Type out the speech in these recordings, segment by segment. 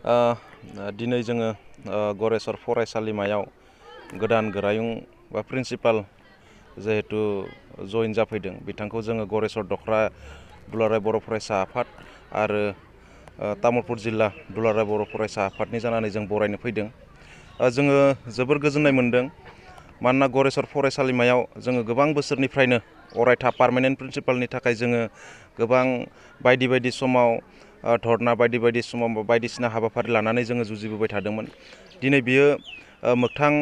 दिनै जोङो गरेस्वर फरायसालिमायाव गोदान गोरायुं बा प्रिन्सिपाल जिहेतु जइन जाफैदों बिथांखौ जोङो गरेस्वर दख्रा दुलाराय बर' फरायसा आफाद आरो तामुलपुर जिल्ला दुलाराय बर' फरायसा आफादनि जानानै जों बरायनो फैदों। जोङो जोबोर गोजोननाय मोनदों मानोना गरेस्वर फरायसालिमायाव जोङो गोबां बोसोरनिफ्रायनो अरायथा पार्मानेन्ट प्रिन्सिपालनि थाखाय जोङो गोबां बायदि समाव धरना बायदि समाव बायदिसिना हाबाफारि लानानै जोङो जुजिबोबाय थादोंमोन। दिनै बियो मोगथां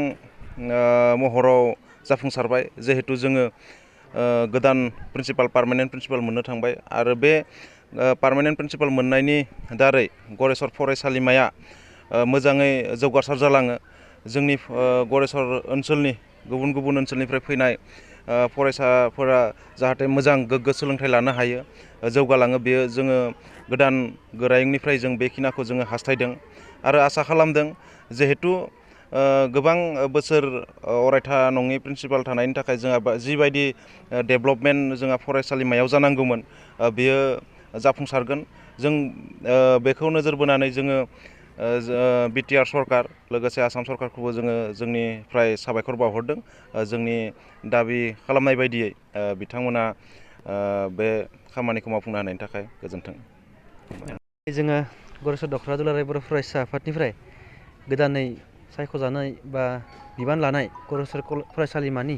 महराव जाफुंसारबाय जिहेतु जोङो गोदान प्रिन्सिपाल पार्मानेन्ट प्रिन्सिपाल मोननो थांबाय आरो बे पार्मानेन्ट प्रिन्सिपाल मोननायनि दारै गरेस्वर फरायसालिमाया मोजाङै जौगासार जालाङो। जोंनि गरेस्वर ओनसोलनि गुबुन ओनसोलनिफ्राय फैनाय फरायसाफोरा जाहाथे मोजां गोग्गो सोलोंथाइ लानो हायो जौगालाङो बेयो जोङो गोदान गोरायुंनिफ्राय जों बेखिनिखौ जोङो हास्थायदों आरो आसा खालामदों जिहेतु गोबां बोसोर अरायथा नङि प्रिन्सिपाल थानायनि थाखाय जोंहा जिबायदि डेभेलपमेन्ट जोंहा फरायसालिमायाव जानांगौमोन बेयो जाफुंसारगोन। जों बेखौ नोजोर बोनानै जोङो बिटिआर सरकार लोगोसे आसाम सरकारखौबो जोङो जोंनिफ्राय साबायखर बावहरदों। जोंनि दाबि खालामनाय बायदियै बिथांमोना बे खामानिखौ मावफुंनो हानायनि थाखाय गोजोन्थों। जोङो गरेस्वर दख्रा दुलाराय बर' फरायसा आफादनिफ्राय गोदानै सायख'जानाय बा बिबान लानाय गरेस्वर फरायसालिमानि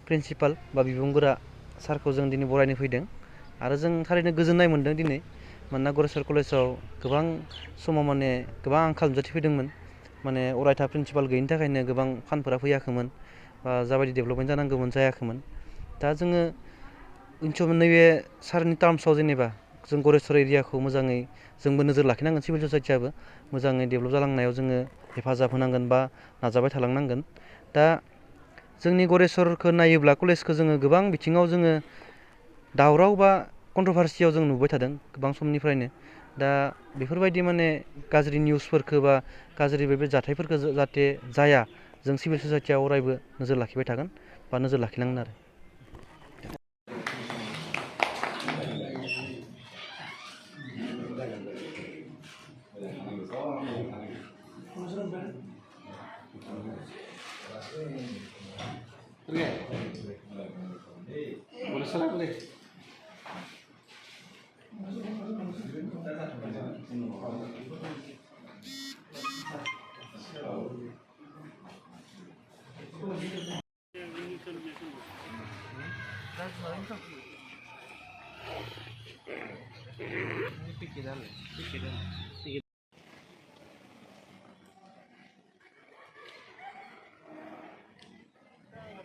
प्रिन्सिपाल बा बिबुंगोरा सारखौ जों दिनै बरायनो फैदों आरो जों थारैनो गोजोननाय मोन्दों दिनै। मानोना गरेस्वर कलेजाव गोबां समाव गोबां आंखाल नुजाथिफैदोंमोन। अरायथा प्रिन्सिपाल गैयिनि थाखायनो गोबां फान्डफोरा फैयाखैमोन बा जाबायदि डेभेलपमेन्ट जानांगौमोन जायाखैमोन। दा जोङो नैबे सारनि टार्म्सआव जेनेबा जों गरेस्वर एरियाखौ मोजाङै जोंबो नोजोर लाखिनांगोन, सिभिल ससाइटियाबो मोजाङै डेभेलप जालांनायाव जोङो हेफाजाब होनांगोन बा नाजाबाय थालांनांगोन। दा जोंनि गरेस्वरखौ नायोब्ला कलेजखौ जोङो गोबां बिथिङाव जोङो दावराव बा कन्ट्रभारसियाव जों नुबाय थादों गोबां समनिफ्रायनो। दा बेफोरबायदि गाज्रि निउसफोरखौ बा गाज्रि बे जाथायफोरखौ जाहाथे जाया जों सिभिल ससाइटिया अरायबो नोजोर लाखिबाय थागोन बा नोजोर लाखिनांगोन आरो।